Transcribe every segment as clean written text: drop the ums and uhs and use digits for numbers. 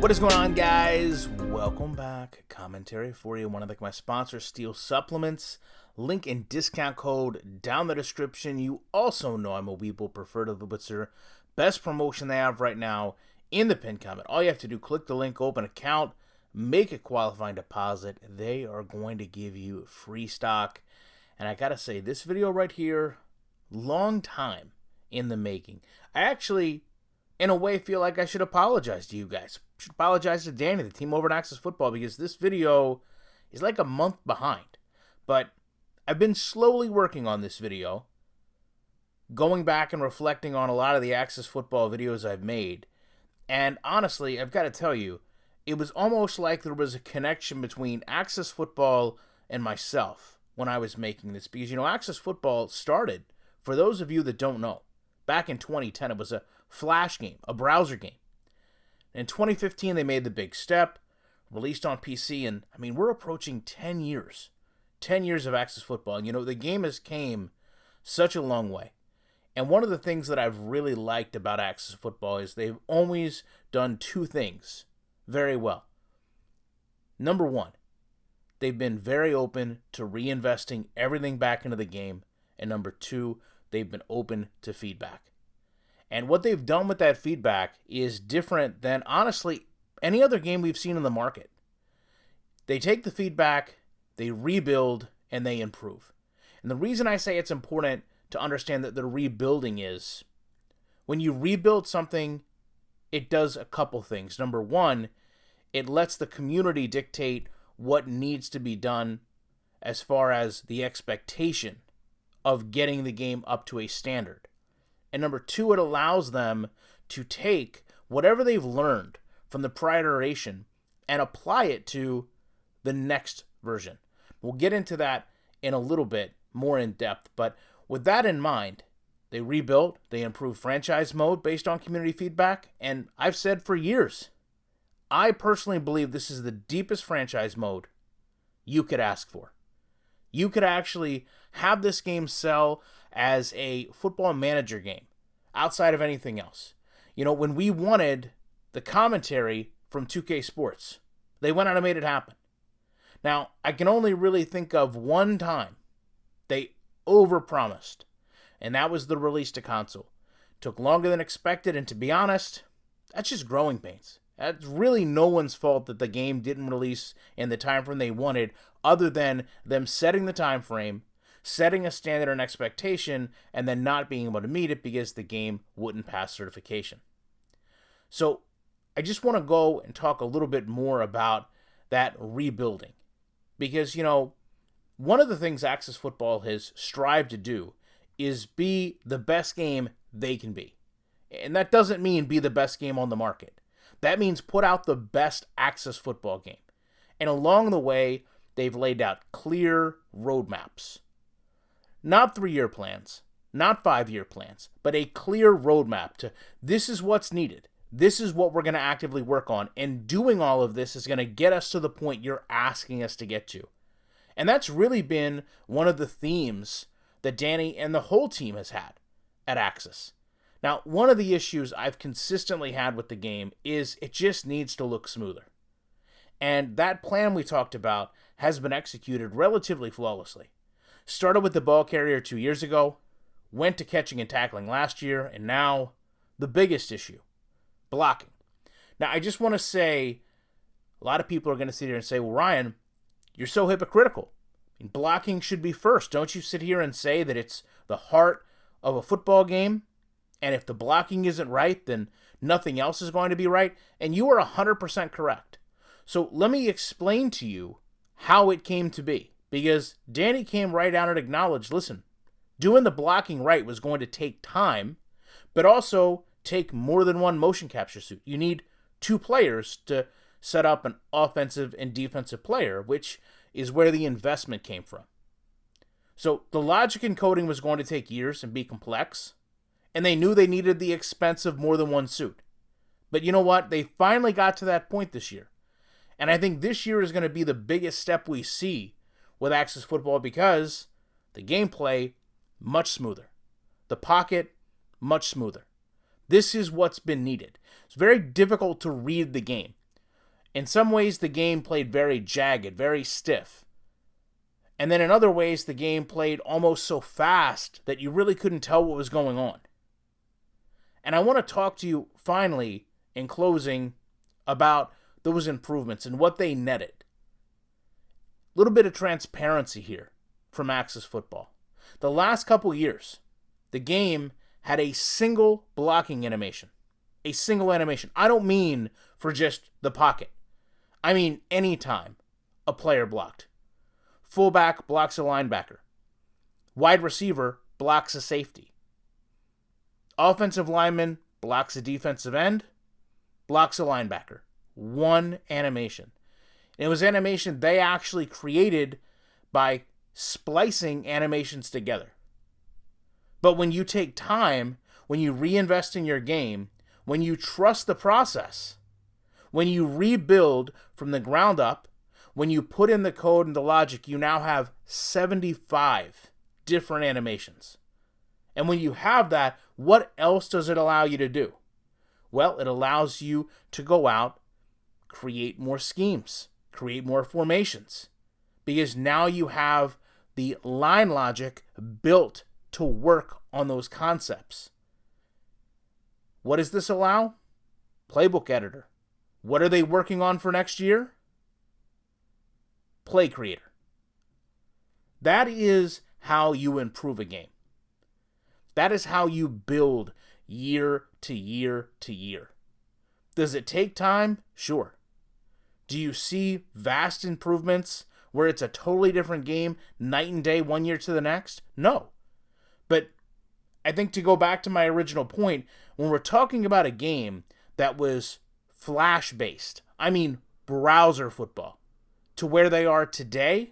What is going on, guys? Welcome back. Commentary for you. Want to thank my sponsor, Steel Supplements. Link and discount code down the description. You also know I'm a Weeble Preferred of the Blitzer. Best promotion they have right now in the pinned comment. All you have to do, click the link, open an account, make a qualifying deposit. They are going to give you free stock. And I gotta say, this video right here, long time in the making. I actually, in a way, feel like I should apologize to you guys. I should apologize to Danny, the team over at Access Football, because this video is like a month behind. But I've been slowly working on this video, going back and reflecting on a lot of the Access Football videos I've made. And honestly, I've got to tell you, it was almost like there was a connection between Access Football and myself when I was making this. Because, you know, Access Football started, for those of you that don't know, back in 2010, it was a flash game, a browser game. In 2015, they made the big step, released on PC, and, I mean, we're approaching 10 years. 10 years of Access Football. And, you know, the game has came such a long way. And one of the things that I've really liked about Access Football is they've always done two things very well. Number one, they've been very open to reinvesting everything back into the game. And number two, they've been open to feedback. And what they've done with that feedback is different than, honestly, any other game we've seen in the market. They take the feedback, they rebuild, and they improve. And the reason I say it's important to understand that they're rebuilding is, when you rebuild something, it does a couple things. Number one, it lets the community dictate what needs to be done as far as the expectation of getting the game up to a standard. And number two, it allows them to take whatever they've learned from the prior iteration and apply it to the next version. We'll get into that in a little bit more in depth, but with that in mind, they rebuilt, they improved franchise mode based on community feedback, and I've said for years, I personally believe this is the deepest franchise mode you could ask for. You could actually have this game sell as a football manager game outside of anything else. You know, when we wanted the commentary from 2K Sports, they went out and made it happen. Now, I can only really think of one time they overpromised, and that was the release to console. Took longer than expected, and to be honest, that's just growing pains. That's really no one's fault that the game didn't release in the time frame they wanted, other than them setting the time frame, setting a standard and expectation, and then not being able to meet it because the game wouldn't pass certification. So I just want to go and talk a little bit more about that rebuilding. Because, you know, one of the things Access Football has strived to do is be the best game they can be. And that doesn't mean be the best game on the market. That means put out the best Access Football game. And along the way, they've laid out clear roadmaps. Not 3-year plans, not 5-year plans, but a clear roadmap to this is what's needed. This is what we're going to actively work on. And doing all of this is going to get us to the point you're asking us to get to. And that's really been one of the themes that Danny and the whole team has had at Access. Now, one of the issues I've consistently had with the game is it just needs to look smoother. And that plan we talked about has been executed relatively flawlessly. Started with the ball carrier 2 years ago, went to catching and tackling last year, and now the biggest issue, blocking. Now, I just want to say, a lot of people are going to sit here and say, well, Ryan, you're so hypocritical. Blocking should be first. Don't you sit here and say that it's the heart of a football game, and if the blocking isn't right, then nothing else is going to be right? And you are 100% correct. So let me explain to you how it came to be. Because Danny came right out and acknowledged, listen, doing the blocking right was going to take time, but also take more than one motion capture suit. You need two players to set up an offensive and defensive player, which is where the investment came from. So the logic in coding was going to take years and be complex, and they knew they needed the expense of more than one suit. But you know what? They finally got to that point this year. And I think this year is going to be the biggest step we see with Access Football because the gameplay, much smoother. The pocket, much smoother. This is what's been needed. It's very difficult to read the game. In some ways, the game played very jagged, very stiff. And then in other ways, the game played almost so fast that you really couldn't tell what was going on. And I want to talk to you, finally, in closing, about those improvements and what they netted. A little bit of transparency here from Axis Football. The last couple years, the game had a single blocking animation. A single animation. I don't mean for just the pocket. I mean anytime a player blocked. Fullback blocks a linebacker. Wide receiver blocks a safety. Offensive lineman blocks a defensive end, blocks a linebacker. One animation. And it was animation they actually created by splicing animations together. But when you take time, when you reinvest in your game, when you trust the process, when you rebuild from the ground up, when you put in the code and the logic, you now have 75 different animations. And when you have that, what else does it allow you to do? Well, it allows you to go out, create more schemes, create more formations, because now you have the line logic built to work on those concepts. What does this allow? Playbook editor. What are they working on for next year? Play creator. That is how you improve a game. That is how you build year to year to year. Does it take time? Sure. Do you see vast improvements where it's a totally different game, night and day, one year to the next? No. But I think to go back to my original point, when we're talking about a game that was flash-based, I mean browser football, to where they are today,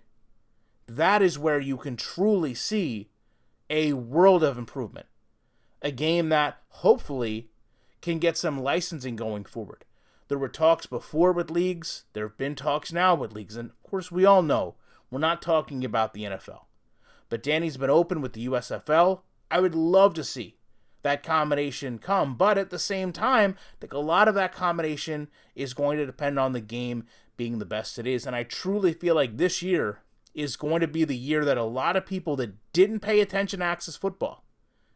that is where you can truly see a world of improvement. A game that hopefully can get some licensing going forward. There were talks before with leagues. There have been talks now with leagues. And of course, we all know we're not talking about the NFL. But Danny's been open with the USFL. I would love to see that combination come. But at the same time, I think a lot of that combination is going to depend on the game being the best it is. And I truly feel like this year is going to be the year that a lot of people that didn't pay attention to Axis Football,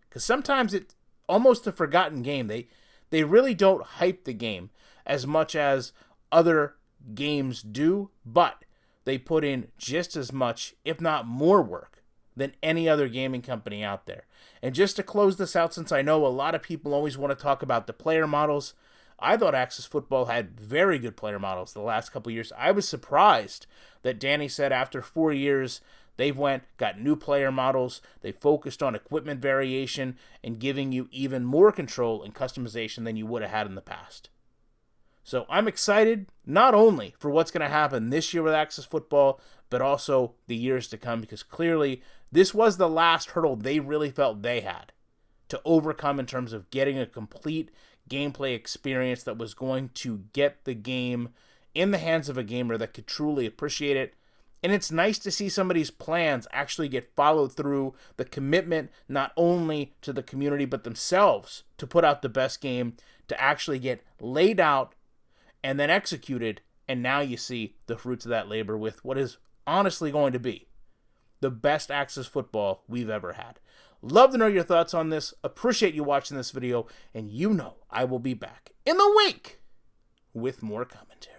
because sometimes it's almost a forgotten game. They really don't hype the game as much as other games do, but they put in just as much, if not more work than any other gaming company out there. And just to close this out, since I know a lot of people always want to talk about the player models, I thought Axis Football had very good player models the last couple of years. I was surprised that Danny said after 4 years, they've got new player models, they focused on equipment variation, and giving you even more control and customization than you would have had in the past. So I'm excited, not only for what's going to happen this year with Axis Football, but also the years to come, because clearly this was the last hurdle they really felt they had to overcome in terms of getting a complete gameplay experience that was going to get the game in the hands of a gamer that could truly appreciate it. And it's nice to see some of these plans actually get followed through, the commitment not only to the community but themselves to put out the best game, to actually get laid out and then executed, and now you see the fruits of that labor with what is honestly going to be the best Axis Football we've ever had. Love to know your thoughts on this. Appreciate you watching this video, and you know I will be back in the week with more commentary.